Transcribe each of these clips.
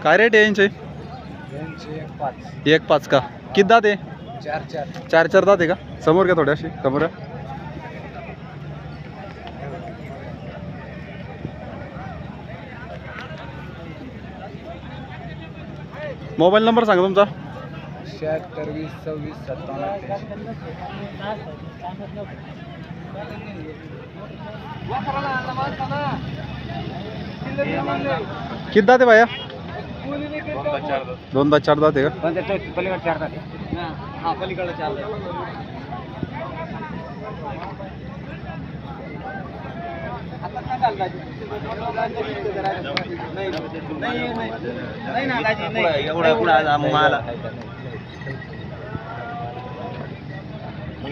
काय रेट आहे यांचे? एक पाच का? किती दात आहे? चार चार दात आहे का? समोर का थोड्या अशी समोर आहे. मोबाईल नंबर सांगा तुमचा. 76 20 26 57. किती दात आहे भैया? दोन दात चार दात आहे का? पलीकडे 4 दात. हा पलीकडे 4 दात.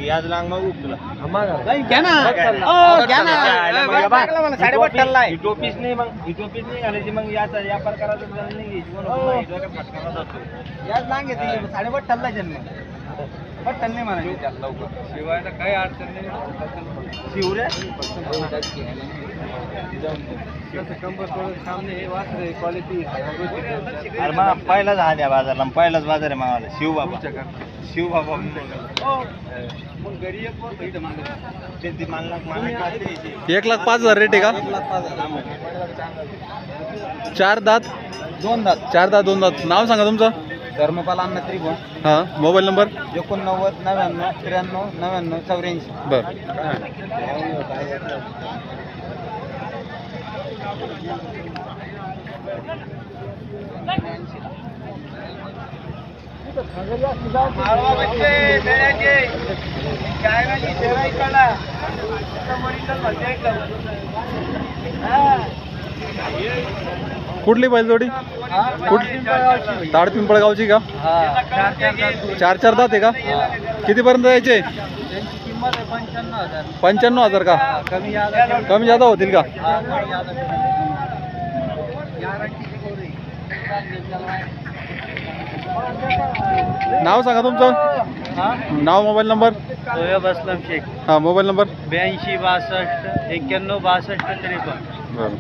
याद लांग मग तुला घ्या ना. टोपीच नाही मग टोपीच नाही घालायची मग याचा व्यापार करायचा नाही. याच लांग येते 8.5 जन्म पट्टल नाही म्हणा लवकर शिवायला काही अडचण नाही. शिवऱ्या अरे मग पहिलाच हा द्या बाजारला पहिलाच बाजार आहे मावाला शिवबाबा. शिवबाबा मग घरी 1,05,000 रेट आहे का? 4 दात 2 दात 4 दात 2 दात. नाव सांगा तुमचं. धर्मपाल अण्णा त्रिभुवन. हां मोबाईल नंबर. 89 99 93 99 84. बरं. कुठली बैलजोडी? ताडपिंपळगावची का? 4 4 दात आहे का? कितीपर्यंत द्यायचे? 95,000 का? कमी जादा होतील का? नाव सांगा तुमचं. नाव मोबाईल नंबर. सोयब असलम शेख. हां मोबाईल नंबर. 82 62 91 62 53. बरं.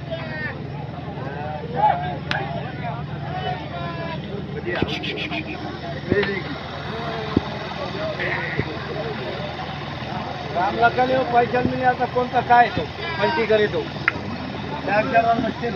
रामला का पैसा नाही आता कोणता काय तो मल्टी करीतो त्या नसते